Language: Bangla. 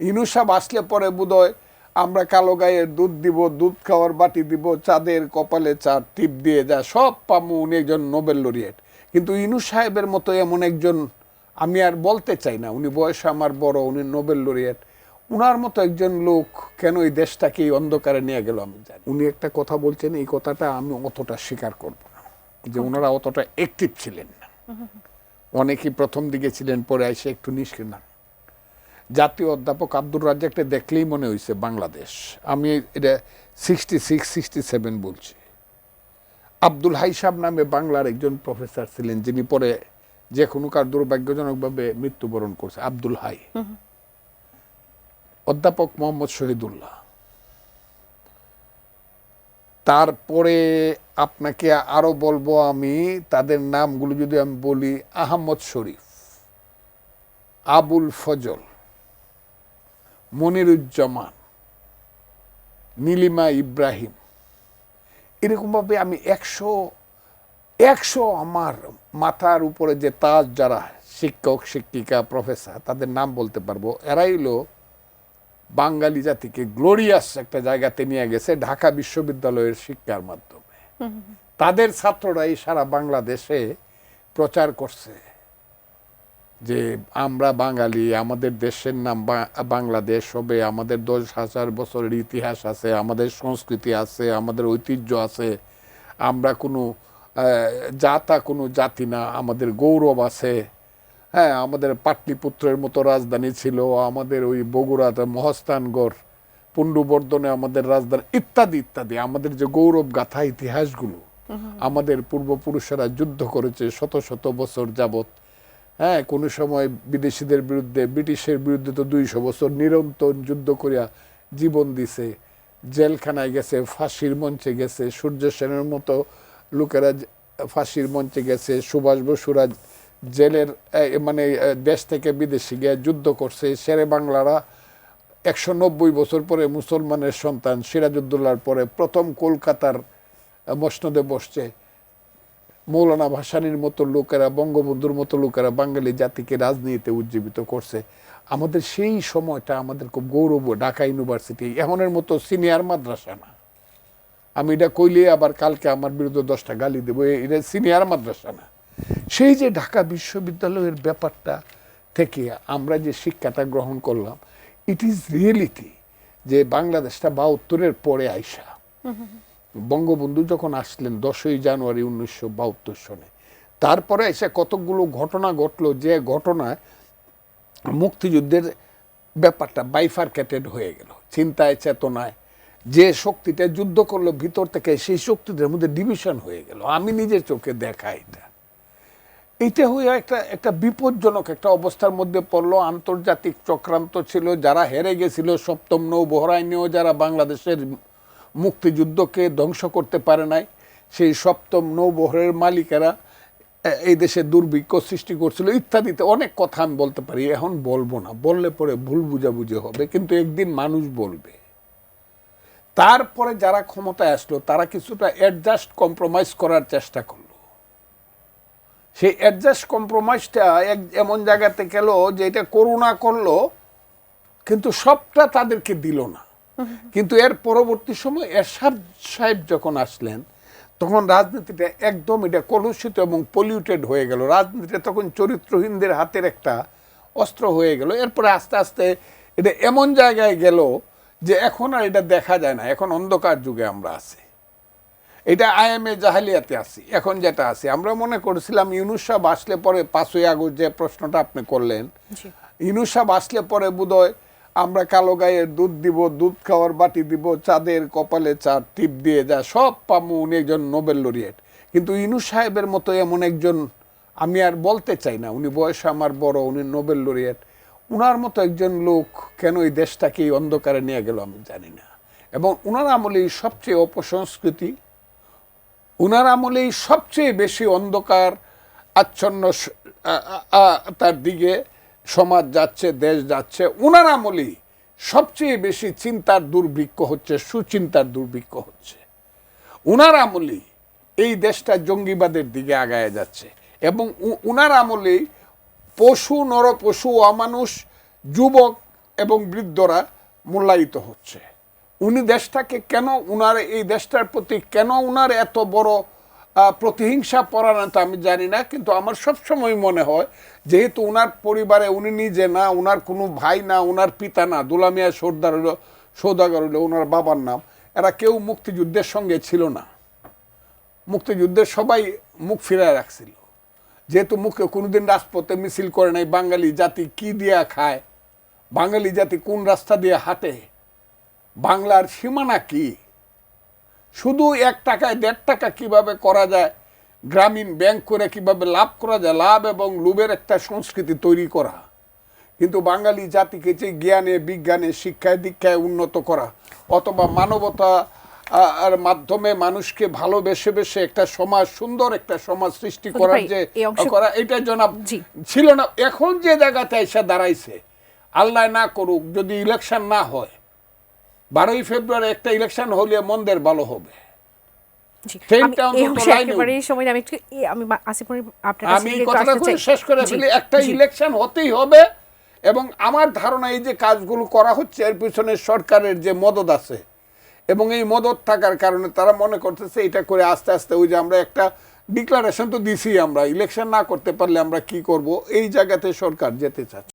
ইউনূস সাহেব আসলে পরে বোধহয় আমরা কালো গায়ের দুধ দিব, দুধ খাওয়ার বাটি দিব, চাঁদের কপালে চার টিপ দিয়ে যা সব পামু, উনি একজন নোবেল লরিয়েট। কিন্তু ইউনূস সাহেবের মতো এমন একজন, আমি আর বলতে চাই না, উনি বয়সে আমার বড়, উনি নোবেল লরিয়েট, উনার মতো একজন লোক কেন এই দেশটাকে এই অন্ধকারে নিয়ে গেল আমি জানি। উনি একটা কথা বলছেন, এই কথাটা আমি অতটা স্বীকার করব না, যে ওনারা অতটা অ্যাক্টিভ ছিলেন না। অনেকেই প্রথম দিকে ছিলেন, পরে এসে একটু নিষ্ক্রিয়। জাতীয় অধ্যাপক আব্দুর রাজ্জাককে দেখলেই মনে হয়েছে বাংলাদেশ। আমি এটা 66, 67 বলছি। আব্দুল হাই সাহেব নামে বাংলার একজন প্রফেসর ছিলেন, যিনি পরে যে কোনো কার দুর্ভাগ্যজনকভাবে মৃত্যুবরণ করছে, আব্দুল হাই। অধ্যাপক মোহাম্মদ শহীদুল্লাহ। তারপরে আপনাকে আরো বলবো আমি, তাদের নামগুলো যদি আমি বলি, আহমদ শরীফ, আবুল ফজল, মনিরুজ্জামান, নীলিমা ইব্রাহিম, এরকমভাবে আমি 100 আমার মাথার উপরে যে তাজ যারা শিক্ষক শিক্ষিকা প্রফেসর, তাদের নাম বলতে পারবো। এরাই হলো বাঙালি জাতিকে গ্লোরিয়াস একটা জায়গাতে নিয়ে গেছে ঢাকা বিশ্ববিদ্যালয়ের শিক্ষার মাধ্যমে। তাদের ছাত্ররাই সারা বাংলাদেশে প্রচার করছে যে আমরা বাঙালি, আমাদের দেশের নাম বাংলাদেশ হবে, আমাদের 10,000 বছরের ইতিহাস আছে, আমাদের সংস্কৃতি আছে, আমাদের ঐতিহ্য আছে, আমরা কোনো কোনো জাতি না, আমাদের গৌরব আছে। হ্যাঁ, আমাদের পাটলিপুত্রের মতো রাজধানী ছিল, আমাদের ওই বগুড়াতে মহস্থানগড়, পুণ্ডুবর্ধনে আমাদের রাজধানী, ইত্যাদি ইত্যাদি, আমাদের যে গৌরব গাথা ইতিহাসগুলো, আমাদের পূর্বপুরুষেরা যুদ্ধ করেছে শত শত বছর যাবত। হ্যাঁ, কোনো সময় বিদেশিদের বিরুদ্ধে, ব্রিটিশের বিরুদ্ধে তো 200 বছর নিরন্তর যুদ্ধ করিয়া জীবন দিছে, জেলখানায় গেছে, ফাঁসির মঞ্চে গেছে, সূর্য সেনের মতো লোকেরা ফাঁসির মঞ্চে গেছে, সুভাষ বসুরা জেলের মানে দেশ থেকে বিদেশে গিয়ে যুদ্ধ করছে, শেরে বাংলারা 190 বছর পরে মুসলমানের সন্তান সিরাজউদ্দৌলার পরে প্রথম কলকাতার মসনদে বসছে। মৌলানা ভাসানীর মতো লোকেরা, বঙ্গবন্ধুর মতো লোকেরা বাঙালি জাতিকে রাজনীতিতে উজ্জীবিত করছে। আমাদের সেই সময়টা আমাদের খুব গৌরব। ঢাকা ইউনিভার্সিটি এমনের মতো সিনিয়র মাদ্রাসা না, আমি এটা কইলে আবার কালকে আমার বিরুদ্ধে 10টা গালি দেবো, এটা সিনিয়র মাদ্রাসা না। সেই যে ঢাকা বিশ্ববিদ্যালয়ের ব্যাপারটা থেকে আমরা যে শিক্ষাটা গ্রহণ করলাম, ইট ইজ রিয়েলিটি যে বাংলাদেশটা 72-এর পরে আইসা, বঙ্গবন্ধু যখন আসলেন 10ই জানুয়ারি 1972 সনে, তারপরে এসে কতগুলো ঘটনা ঘটলো, যে ঘটনায় মুক্তিযুদ্ধের ব্যাপারটা বাইফারকেটেড হয়ে গেল। চিন্তায় চেতনায় যে শক্তিটা যুদ্ধ করলো ভিতর থেকে, সেই শক্তিদের মধ্যে ডিভিশন হয়ে গেল। আমি নিজের চোখে দেখা এইটা হয়ে একটা বিপজ্জনক একটা অবস্থার মধ্যে পড়লো। আন্তর্জাতিক চক্রান্ত ছিল, যারা হেরে গেছিল, সপ্তম নৌবহরায় নিয়েও যারা বাংলাদেশের মুক্তিযুদ্ধকে ধ্বংস করতে পারে নাই, সেই সপ্তম নৌবহরের মালিকেরা এই দেশে দুর্ভিক্ষ সৃষ্টি করছিল, ইত্যাদিতে অনেক কথা আমি বলতে পারি, এখন বলবো না, বললে পরে ভুল বুঝাবুঝি হবে, কিন্তু একদিন মানুষ বলবে। তারপরে যারা ক্ষমতায় আসলো তারা কিছুটা অ্যাডজাস্ট কম্প্রোমাইজ করার চেষ্টা করলো। সেই অ্যাডজাস্ট কম্প্রোমাইজটা এমন জায়গাতে গেল যে এটা করুণা করলো, কিন্তু সবটা তাদেরকে দিল না। কিন্তু এর পরবর্তী সময় এরশাদ সাহেব যখন আসলেন, তখন রাজনীতিটা একদম এটা কলুষিত এবং পলিউটেড হয়ে গেল। রাজনীতিটা তখন চরিত্রহীনদের হাতের একটা অস্ত্র হয়ে গেল। এরপরে আস্তে আস্তে এটা এমন জায়গায় গেল যে এখন আর এটা দেখা যায় না। এখন অন্ধকার যুগে আমরা আছি, এটা আইএমএ জাহেলিয়াতে আছি। এখন যেটা আছি, আমরা মনে করেছিলাম ইউনূস সাহেব আসলে পরে, 5ই আগস্ট যে প্রশ্নটা আপনি করলেন, ইউনূস সাহেব আসলে পরে বোধহয় আমরা কালো গায়ের দুধ দিব, দুধ খাওয়ার বাটি দিব, চাঁদের কপালে চার টিপ দিয়ে যা সব পামু, উনি একজন নোবেল লরিয়েট। কিন্তু ইউনূস সাহেবের মতো এমন একজন, আমি আর বলতে চাই না, উনি বয়সে আমার বড়, উনি নোবেল লরিয়েট, উনার মতো একজন লোক কেন এই দেশটাকে এই অন্ধকারে নিয়ে গেল আমি জানি না। এবং উনার আমলেই সবচেয়ে অপসংস্কৃতি, উনার আমলেই সবচেয়ে বেশি অন্ধকার আচ্ছন্ন তার দিকে সমাজ যাচ্ছে, দেশ যাচ্ছে। উনার আমলেই সবচেয়ে বেশি চিন্তার দুর্ভিক্ষ হচ্ছে, সুচিন্তার দুর্ভিক্ষ হচ্ছে। উনার আমলেই এই দেশটা জঙ্গিবাদের দিকে আগায় যাচ্ছে। এবং উনার আমলেই পশু, নরপশু, অমানুষ, যুবক, এবং বৃদ্ধরা মূল্যায়িত হচ্ছে। উনি দেশটাকে কেন, উনার এই দেশটার প্রতি কেন উনার এত বড় প্রতিহিংসা পরায়ণতা আমি জানি না, কিন্তু আমার সবসময় মনে হয় যেহেতু উনার পরিবারে উনি নিজে না, উনার কোনো ভাই না, উনার পিতা না, দুলা মিয়া সৌদাগর হইল ওনার বাবার নাম, এরা কেউ মুক্তিযুদ্ধের সঙ্গে ছিল না। মুক্তিযুদ্ধের সবাই মুখ ফিরায় রাখছিল, যেহেতু মুখে কোনোদিন রাজপথে মিছিল করে নাই। বাঙালি জাতি কি দিয়া খায়, বাঙালি জাতি কোন রাস্তা দিয়ে হাঁটে, বাংলার সীমানা কি, শুধু 1 টাকায় 1.5 টাকা কিভাবে করা যায়, গ্রামীণ ব্যাংক করে কিভাবে লাভ করা যায়, লাভ এবং লোভের একটা সংস্কৃতি তৈরি করা। কিন্তু বাঙালি জাতিকে যে জ্ঞানে, বিজ্ঞানে, শিক্ষায় দীক্ষায় উন্নত করা, অথবা মানবতা আর মাধ্যমে মানুষকে ভালোবেসে বেসে একটা সমাজ, সুন্দর একটা সমাজ সৃষ্টি করার যে করা, এটা জনাব ছিল না। এখন যে জায়গাতে এসে দাঁড়াইছে, আল্লাহ না করুক যদি ইলেকশন না হয়, 12ই ফেব্রুয়ারি একটা ইলেকশন হলে মন্দের ভালো হবে। আমি কথাটা শেষ করে ফেলি, একটা ইলেকশন হতেই হবে। এবং আমার ধারণা এই যে কাজগুলো করা হচ্ছে এর পিছনে সরকারের যে মদত আছে, এবং এই মদত থাকার কারণে তারা মনে করতেছে এটা করে আস্তে আস্তে ওই যে আমরা একটা ডিক্লারেশন তো দিছি, আমরা ইলেকশন না করতে পারলে আমরা কি করব, এই জায়গাতে সরকার যেতে চাচ্ছে।